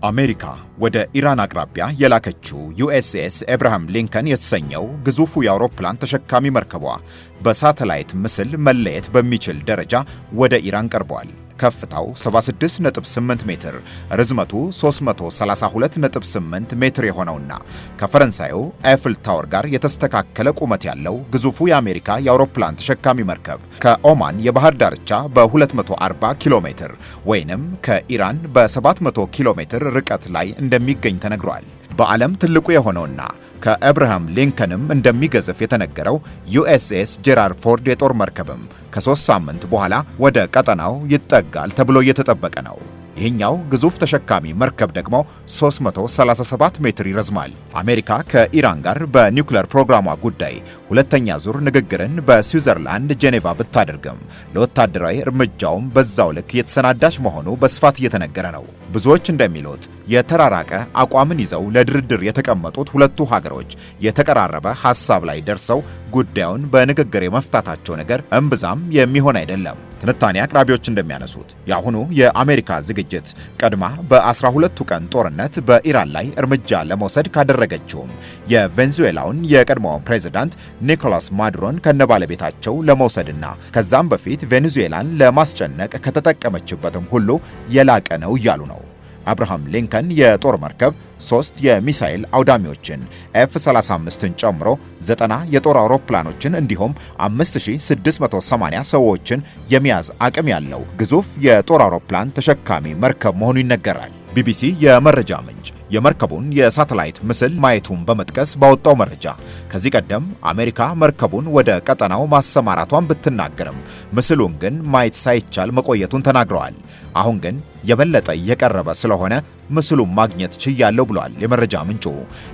አሜሪካ ወደ ኢራን አቅራቢያ የላከችው ዩኤስኤስ ኤብራሃም ሊንከን የተሰኘው ግዙፉ የአውሮፕላን ተሸካሚ መርከቧ በሳተላይት ምስል መለየት በሚችል ደረጃ ወደ ኢራን ቀርቧል። ከፍታው 76.8 ሜትር፣ ርዝመቱ 332.8 ሜትር የሆነውና ከፈረንሳዩ ኤፍል ታወር ጋር የተስተካከለ ቁመት ያለው ግዙፉ የአሜሪካ የአውሮፕላን ተሸካሚ መርከብ ከኦማን የባህር ዳርቻ በ240 ኪሎ ሜትር ወይንም ከኢራን በ700 ኪሎ ሜትር ርቀት ላይ እንደሚገኝ ተነግሯል። በዓለም ትልቁ የሆነውና ከኤብራሃም ሊንከንም እንደሚገዝፍ የተነገረው ዩኤስኤስ ጄራርድ ፎርድ የጦር መርከብም ከ3 ሳምንት በኋላ ወደ ቀጠናው ይጠጋል ተብሎ እየተጠበቀ ነው። ይህኛው ግዙፍ ተሸካሚ መርከብ ደግሞ 337 ሜትር ይረዝማል። አሜሪካ ከኢራን ጋር በኒውክሌር ፕሮግራሟ ጉዳይ ሁለተኛ ዙር ንግግርን በስዊዘርላንድ ጄኔቫ ብታደርግም ለወታደራዊ እርምጃውም በዛው ልክ የተሰናዳች መሆኑ በስፋት እየተነገረ ነው። ብዙዎች እንደሚሉት የተራራቀ አቋምን ይዘው ለድርድር የተቀመጡት ሁለቱ ሀገሮች የተቀራረበ ሐሳብ ላይ ደርሰው ጉዳዩን በንግግር የመፍታታቸው ነገር እምብዛም የሚሆን አይደለም። ትንታኔ አቅራቢዎች እንደሚያነሱት የአሁኑ የአሜሪካ ዝግጅት ቀድማ በ12ቱ ቀን ጦርነት በኢራን ላይ እርምጃ ለመውሰድ ካደረገችውም የቬንዙዌላውን የቀድሞውን ፕሬዝዳንት ኒኮላስ ማዱሮን ከነባለቤታቸው ለመውሰድና ከዛም በፊት ቬኔዙዌላን ለማስጨነቅ ከተጠቀመችበትም ሁሉ የላቀ ነው እያሉ ነው። አብርሃም ሊንከን የጦር መርከብ 3 የሚሳኤል አውዳሚዎችን F-35ን ጨምሮ 90 የጦር አውሮፕላኖችን እንዲሁም 5680 ሰዎችን የሚያዝ አቅም ያለው ግዙፍ የጦር አውሮፕላን ተሸካሚ መርከብ መሆኑ ይነገራል። ቢቢሲ የመረጃ ምንጭ የመርከቡን የሳተላይት ምስል ማየቱን በመጥቀስ ባወጣው መረጃ ከዚህ ቀደም አሜሪካ መርከቡን ወደ ቀጠናው ማሰማራቷን ብትናገርም ምስሉን ግን ማየት ሳይቻል መቆየቱን ተናግረዋል። አሁን ግን የበለጠ እየቀረበ ስለሆነ ምስሉን ማግኘት ችያለሁ ብሏል የመረጃ ምንጩ።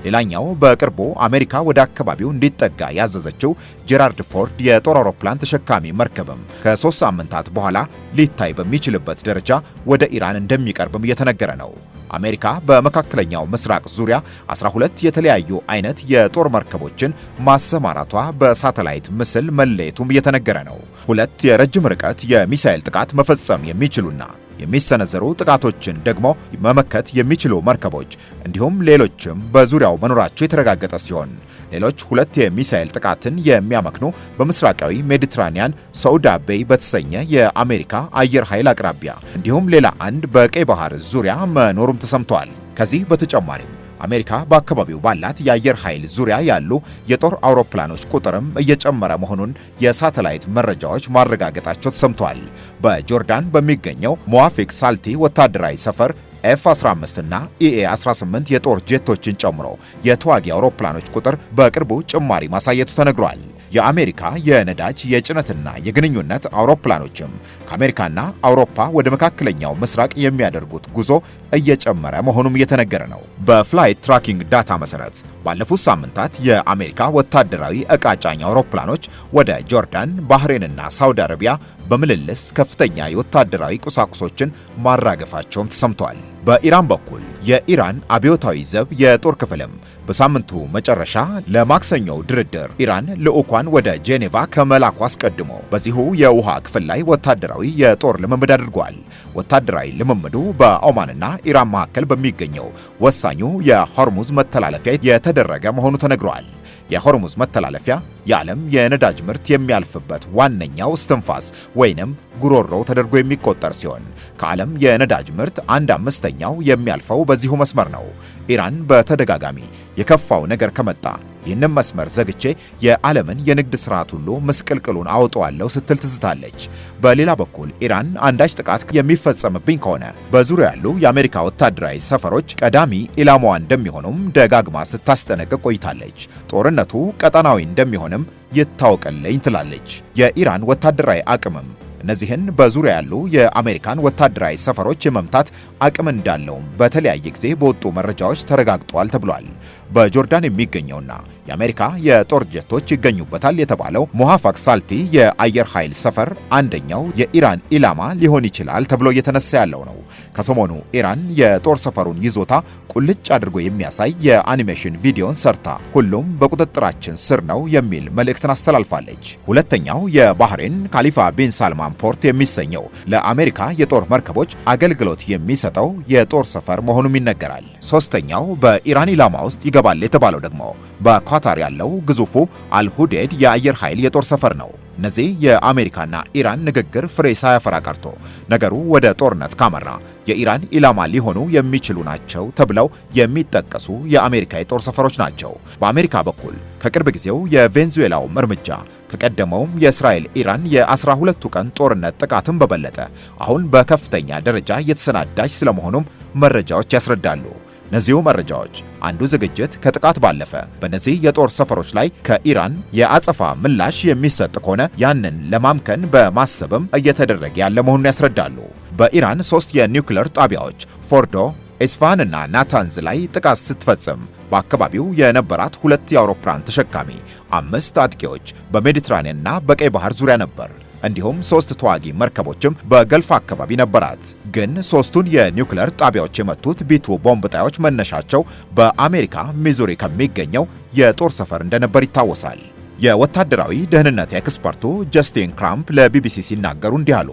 ሌላኛው በቅርቡ አሜሪካ ወደ አካባቢው እንዲጠጋ ያዘዘችው ጄራርድ ፎርድ የጦር አውሮፕላን ተሸካሚ መርከብም ከ3 ሳምንታት በኋላ ሊታይ በሚችልበት ደረጃ ወደ ኢራን እንደሚቀርብም እየተነገረ ነው። አሜሪካ በመካከለኛው ምስራቅ ዙሪያ 12 የተለያዩ አይነት የጦር መርከቦችን ማሰማራቷ በሳተላይት ምስል መለየቱም እየተነገረ ነው። 2 የረጅም ርቀት የሚሳኤል ጥቃት መፈጸም የሚችሉና የሚሰነዘሩ ጥቃቶችን ደግሞ መመከት የሚችሉ መርከቦች እንዲሁም ሌሎችም በዙሪያው መኖራቸው የተረጋገጠ ሲሆን ሌሎች 2 የሚሳኤል ጥቃትን የሚያመክኑ በምስራቃዊ ሜዲትራኒያን ሰዑዳ ቤይ በተሰኘ የአሜሪካ አየር ኃይል አቅራቢያ እንዲሁም ሌላ አንድ በቀይ ባህር ዙሪያ መኖሩም ተሰምቷል። ከዚህ በተጨማሪም አሜሪካ በአካባቢው ባላት የአየር ኃይል ዙሪያ ያሉ የጦር አውሮፕላኖች ቁጥርም እየጨመረ መሆኑን የሳተላይት መረጃዎች ማረጋገጣቸው ተሰምቷል። በጆርዳን በሚገኘው ሞዋፊቅ ሳልቲ ወታደራዊ ሰፈር F-15 እና EA-18 የጦር ጄቶችን ጨምሮ የተዋጊ አውሮፕላኖች ቁጥር በቅርቡ ጭማሪ ማሳየቱ ተነግሯል። የአሜሪካ የነዳጅ የጭነትና የግንኙነት አውሮፕላኖችም ከአሜሪካና አውሮፓ ወደ መካከለኛው ምስራቅ የሚያደርጉት ጉዞ እየጨመረ መሆኑም እየተነገረ ነው። በፍላይት ትራኪንግ ዳታ መሰረት ባለፉት ሳምንታት የአሜሪካ ወታደራዊ ዕቃ ጫኝ አውሮፕላኖች ወደ ጆርዳን፣ ባህሬንና ሳውዲ አረቢያ በምልልስ ከፍተኛ የወታደራዊ ቁሳቁሶችን ማራገፋቸውም ተሰምቷል። በኢራን በኩል የኢራን አብዮታዊ ዘብ የጦር ክፍልም በሳምንቱ መጨረሻ ለማክሰኞው ድርድር ኢራን ልዑኳን ወደ ጄኔቫ ከመላኩ አስቀድሞ በዚሁ የውሃ ክፍል ላይ ወታደራዊ የጦር ልምምድ አድርጓል። ወታደራዊ ልምምዱ በኦማንና ኢራን መካከል በሚገኘው ወሳኙ የሆርሙዝ መተላለፊያ የተደረገ መሆኑ ተነግሯል። የሆርሙዝ መተላለፊያ የዓለም የነዳጅ ምርት የሚያልፍበት ዋነኛው እስትንፋስ ወይንም ጉሮሮ ተደርጎ የሚቆጠር ሲሆን ከዓለም የነዳጅ ምርት 1/5ኛው የሚያልፈው በዚሁ መስመር ነው። ኢራን በተደጋጋሚ የከፋው ነገር ከመጣ ይህንን መስመር ዘግቼ የዓለምን የንግድ ስርዓት ሁሉ ምስቅልቅሉን አውጣዋለሁ ስትል ትዝታለች። በሌላ በኩል ኢራን አንዳች ጥቃት የሚፈጸምብኝ ከሆነ በዙሪያ ያሉ የአሜሪካ ወታደራዊ ሰፈሮች ቀዳሚ ኢላማዋ እንደሚሆኑም ደጋግማ ስታስጠነቅቅ ቆይታለች። ጦርነቱ ቀጠናዊ እንደሚሆንም ይታወቅልኝ ትላለች። የኢራን ወታደራዊ አቅምም እነዚህን በዙሪያ ያሉ የአሜሪካን ወታደራዊ ሰፈሮች የመምታት አቅም እንዳለውም በተለያየ ጊዜ በወጡ መረጃዎች ተረጋግጧል ተብሏል። በጆርዳን የሚገኘውና የአሜሪካ የጦር ጀቶች ይገኙበታል የተባለው ሞዋፊቅ ሳልቲ የአየር ኃይል ሰፈር አንደኛው የኢራን ኢላማ ሊሆን ይችላል ተብሎ እየተነሳ ያለው ነው። ከሰሞኑ ኢራን የጦር ሰፈሩን ይዞታ ቁልጭ አድርጎ የሚያሳይ የአኒሜሽን ቪዲዮን ሰርታ ሁሉም በቁጥጥራችን ስር ነው የሚል መልእክትን አስተላልፋለች። ሁለተኛው የባህሬን ካሊፋ ቢን ሳልማን ፖርት የሚሰኘው ለአሜሪካ የጦር መርከቦች አገልግሎት የሚሰጠው የጦር ሰፈር መሆኑም ይነገራል። ሶስተኛው በኢራን ኢላማ ውስጥ ይገባል የተባለው ደግሞ በኳታር ያለው ግዙፉ አልሁዴድ የአየር ኃይል የጦር ሰፈር ነው። እነዚህ የአሜሪካና ኢራን ንግግር ፍሬ ሳያፈራ ቀርቶ ነገሩ ወደ ጦርነት ካመራ የኢራን ኢላማ ሊሆኑ የሚችሉ ናቸው ተብለው የሚጠቀሱ የአሜሪካ የጦር ሰፈሮች ናቸው። በአሜሪካ በኩል ከቅርብ ጊዜው የቬንዙዌላውም እርምጃ ከቀደመውም የእስራኤል ኢራን የ12ቱ ቀን ጦርነት ጥቃትን በበለጠ አሁን በከፍተኛ ደረጃ እየተሰናዳች ስለመሆኑም መረጃዎች ያስረዳሉ። እነዚሁ መረጃዎች አንዱ ዝግጅት ከጥቃት ባለፈ በእነዚህ የጦር ሰፈሮች ላይ ከኢራን የአጸፋ ምላሽ የሚሰጥ ከሆነ ያንን ለማምከን በማሰብም እየተደረገ ያለ መሆኑን ያስረዳሉ። በኢራን 3 የኒውክሌር ጣቢያዎች ፎርዶ፣ ኤስፋሃን እና ናታንዝ ላይ ጥቃት ስትፈጽም በአካባቢው የነበራት 2 የአውሮፕላን ተሸካሚ 5 አጥቂዎች በሜዲትራኒያንና በቀይ ባህር ዙሪያ ነበር። እንዲሁም 3 ተዋጊ መርከቦችም በገልፍ አካባቢ ነበራት። ግን 3ቱን የኒውክሌር ጣቢያዎች የመቱት ቢቱ ቦምብ ጣዮች መነሻቸው በአሜሪካ ሚዙሪ ከሚገኘው የጦር ሰፈር እንደነበር ይታወሳል። የወታደራዊ ደህንነት ኤክስፐርቱ ጀስቲን ክራምፕ ለቢቢሲ ሲናገሩ እንዲህ አሉ።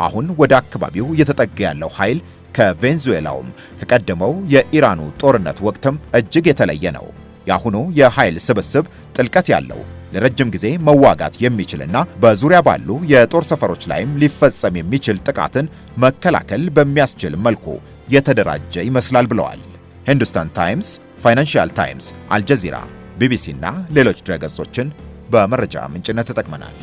አሁን ወደ አካባቢው እየተጠጋ ያለው ኃይል ከቬንዙዌላውም ከቀደመው የኢራኑ ጦርነት ወቅትም እጅግ የተለየ ነው። የአሁኑ የኃይል ስብስብ ጥልቀት ያለው ለረጅም ጊዜ መዋጋት የሚችልና በዙሪያ ባሉ የጦር ሰፈሮች ላይም ሊፈጸም የሚችል ጥቃትን መከላከል በሚያስችል መልኩ የተደራጀ ይመስላል ብለዋል። ሂንዱስታን ታይምስ፣ ፋይናንሻል ታይምስ፣ አልጀዚራ፣ ቢቢሲ እና ሌሎች ድረገጾችን በመረጃ ምንጭነት ተጠቅመናል።